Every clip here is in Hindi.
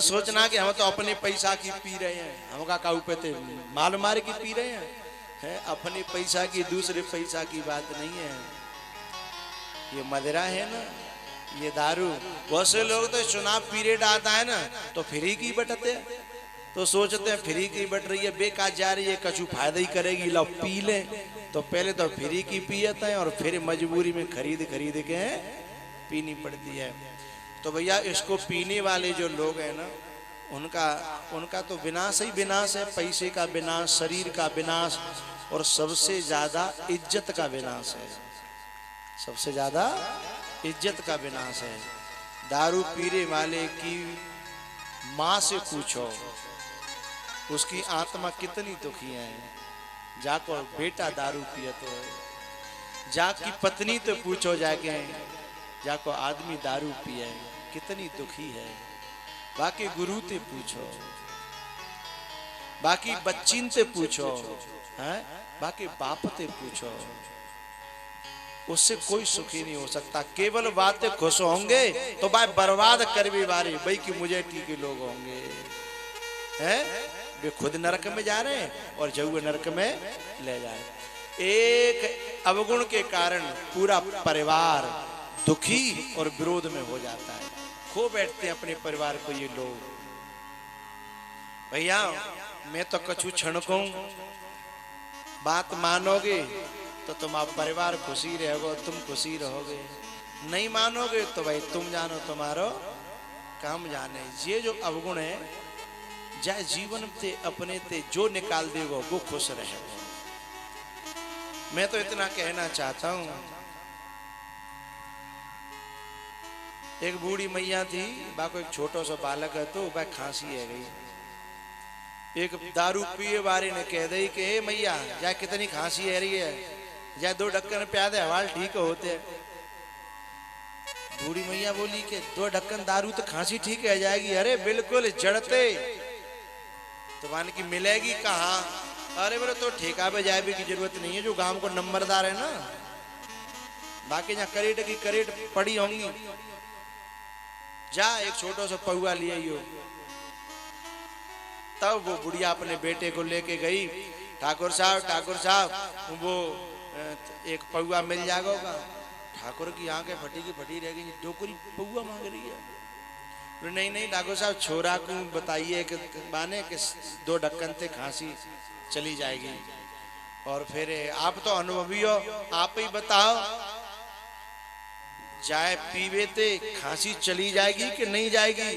सोचना कि हम तो अपने पैसा की पी रहे हैं, हम का पे थे माल मार की पी रहे हैं, है अपने पैसा की, दूसरे पैसा की बात नहीं है। ये मदिरा है ना, ये दारू। बहुत से लोग तो चुनाव पीरियड आता है ना तो फ्री की बटते हैं, तो सोचते हैं फ्री की बट रही है, बेकार जा रही है, कछु फायदा ही करेगी, लो पी लें। तो पहले तो फ्री की पियते हैं और फिर मजबूरी में खरीद खरीद के पीनी पड़ती है। तो भैया इसको पीने वाले जो लोग हैं ना, उनका तो विनाश ही विनाश है। पैसे का विनाश, शरीर का विनाश और सबसे ज्यादा इज्जत का विनाश है। सबसे ज्यादा इज्जत का विनाश है। दारू पीने वाले की माँ से पूछो उसकी आत्मा कितनी दुखी है। जाको बेटा दारू पिए तो है, जाकी पत्नी तो पूछो जाके, जाको आदमी दारू पिए कितनी दुखी है। बाकी गुरु ते पूछो, बाकी बच्चीन ते पूछो, हैं बाकी बाप ते पूछो, उससे कोई सुखी नहीं हो सकता। केवल बातें खुश होंगे तो भाई बर्बाद कर भी बारी भाई कि मुझे टीके लोग होंगे, हैं वे खुद नरक में जा रहे हैं और जऊ नरक में ले जाए। एक अवगुण के कारण पूरा परिवार दुखी और विरोध में हो जाता है, खो बैठते हैं अपने परिवार को ये लोग। भैया मैं तो कछु क्षण को बात मानोगे तो तुम्हारा परिवार खुशी रहोगे, तुम खुशी रहोगे, नहीं मानोगे तो भाई तुम जानो तुम्हारो काम जाने। ये जो अवगुण है जाए जीवन ते अपने ते जो निकाल देगो वो खुश रहेगा। मैं तो इतना कहना चाहता हूं, एक बूढ़ी मैया थी, बाको एक छोटा सा बालक है, तो वह खांसी है गई। एक दारू पिए वाले ने कह दी कि हे मैया जाए कितनी खांसी है रही है, जाए 2 ढक्कन प्यादे हवाल ठीक होते। बूढ़ी मैया बोली कि 2 ढक्कन दारू तो खांसी ठीक है जाएगी। अरे बिल्कुल जड़ते तो मान की मिलेगी कहाँ। अरे बोले तो ठेका पे जाए भी की जरूरत नहीं है, जो गांव को नंबरदार है ना, बाकी जहाँ करेट की करेट पड़ी होंगी, जा एक छोटा सा पहुआ लिया ही हो। तब वो बुढ़िया अपने बेटे को लेके गई, ठाकुर साहब वो एक पहुआ मिल जाएगा। ठाकुर की आंखें फटी की फटी रह गई, डोकरी पहुआ मांग रही है। नहीं नहीं ठाकुर साहब छोरा को बताइए कि माने कि 2 ढक्कन से खांसी चली जाएगी। और फिर आप तो अनुभवी हो, आप ही बताओ जाए पीवे ते खांसी चली जाएगी कि नहीं जाएगी।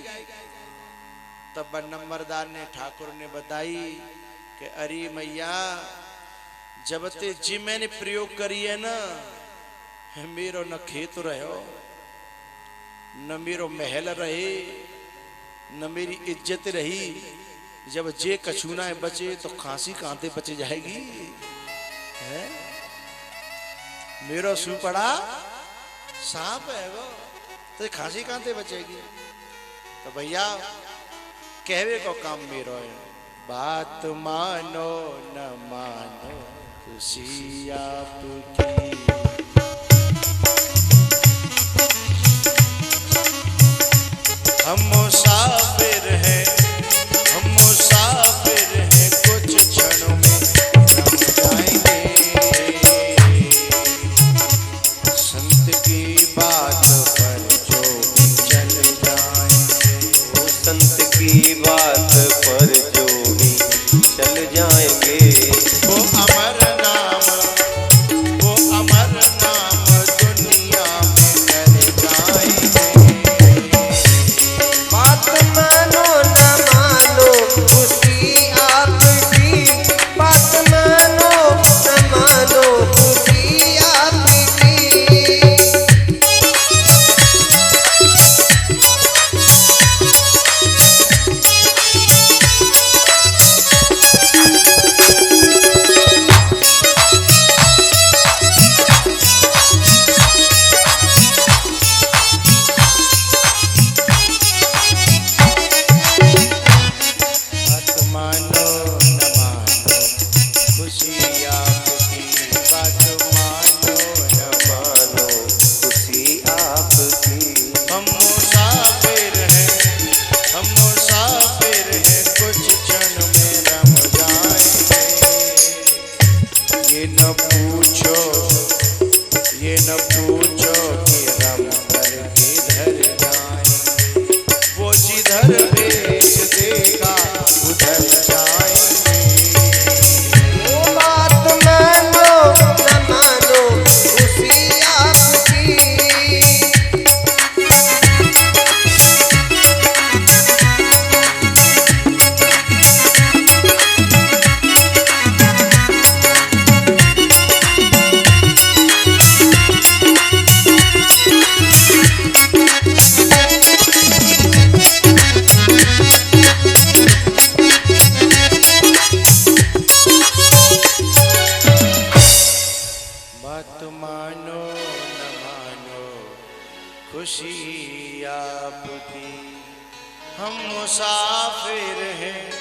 तब नंबरदार ने ठाकुर ने बताई कि अरे मैया जब ते जी मैंने प्रयोग करी है ना, मेरो न खेत रहो, न मेरो महल रहे, न मेरी इज्जत रही। जब जे कछूना बचे तो खांसी कांते बचे जाएगी है। मेरो सुपड़ा सांप है वो, तो खांसी कांते बचेगी। तो भैया कहवे को काम मेरो है, बात मानो न मानो खुशी आपकी। हम मुसाफिर हैं, हम मुसाफिर हैं, कुछ क्षणों में हम जाएंगे। संत की बात पर जो भी चल जाएंगे, वो संत की बात पर जो भी चल जाएंगे। वो अमर नाम, वो अमर नाम दुनिया में कर जाएंगे। बात मानो न मानो खुशी आपकी, बात मानो न मानो खुशी आपकी। जिधर भेज देगा उधर जाएंगे। वो बात मानो न मानो उसी आपकी। बात मानो न मानो खुशी आपकी, हम मुसाफिर हैं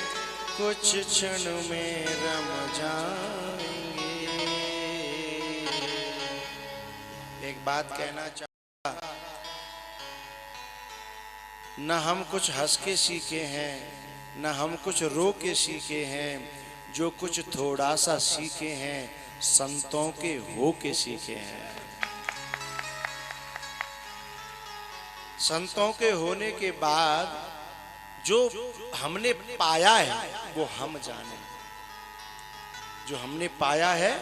कुछ क्षण में रम जाएंगे। एक बात कहना चाहता, न हम कुछ हंस के सीखे हैं न हम कुछ रो के सीखे हैं, जो कुछ थोड़ा सा सीखे हैं संतों के हो के सीखे हैं। संतों के होने के बाद जो हमने पाया है वो हम जाने, जो हमने पाया है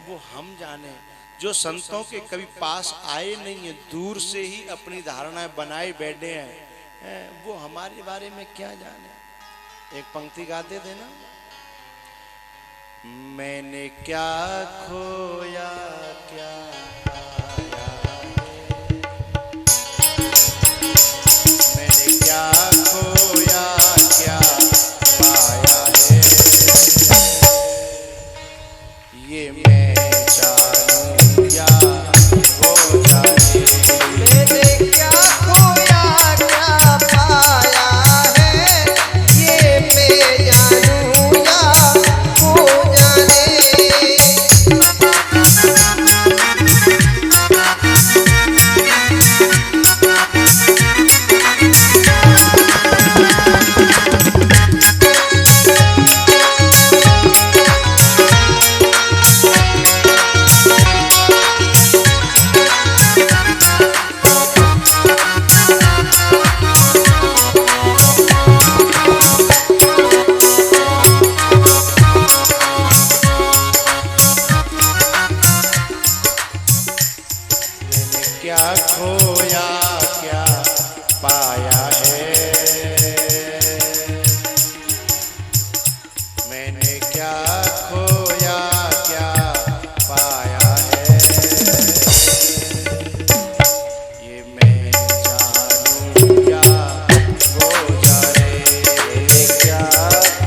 वो हम जाने। जो संतों के कभी पास आए नहीं है, दूर से ही अपनी धारणाएं बनाए बैठे हैं, वो हमारे बारे में क्या जाने। एक पंक्ति गाते थे ना, मैंने क्या खोया क्या पाया है, मैंने क्या खोया क्या पाया है, ये मैं जानूं या वो जाने। मैंने क्या खोया क्या पाया है, ये मैं जानूं या वो जाने। क्या खोया क्या पाया है, मैंने क्या खोया क्या पाया है, ये मैं जानूं या वो जाने। मैंने क्या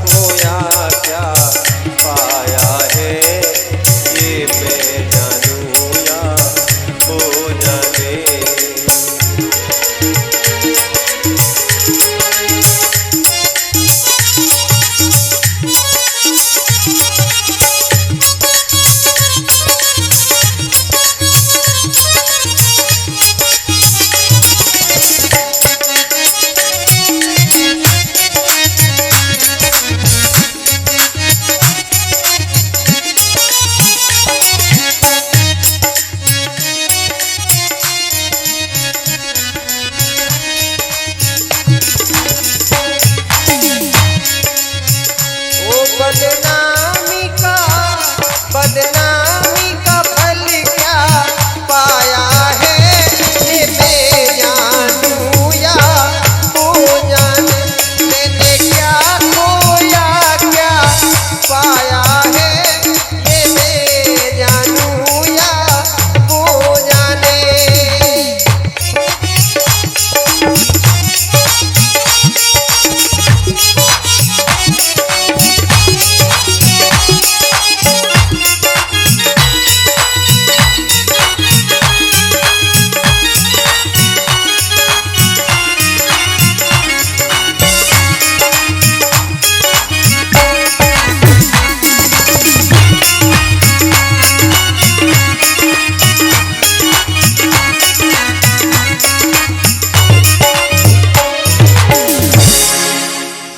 खोया क्या पाया है, ये मैं जानूं या वो जाने। बदनामी का फल क्या पाया है, ये मैं जानूं या वो जाने। मैंने क्या खोया क्या पाया है, ये मैं जानूं या वो जाने।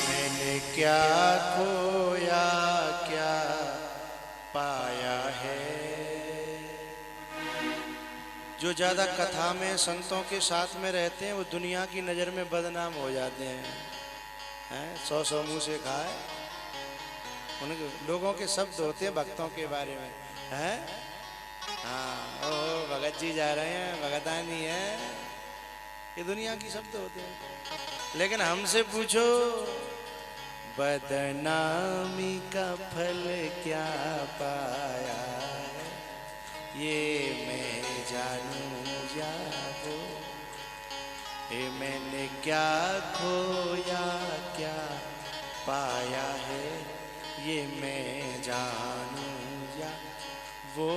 मैंने क्या खोया क्या पाया है, जो ज्यादा कथा में संतों के साथ में रहते हैं वो दुनिया की नजर में बदनाम हो जाते हैं। 100 मुंह से खाए, उनके लोगों के शब्द होते हैं भक्तों के बारे में है। हाँ, ओ भगत जी जा रहे हैं, भगतानी है, ये दुनिया की शब्द होते हैं। लेकिन हमसे पूछो बदनामी का फल क्या पाया है, ये मैं जानूं या वो, ये मैंने क्या खोया क्या पाया है, ये मैं जानूं या वो।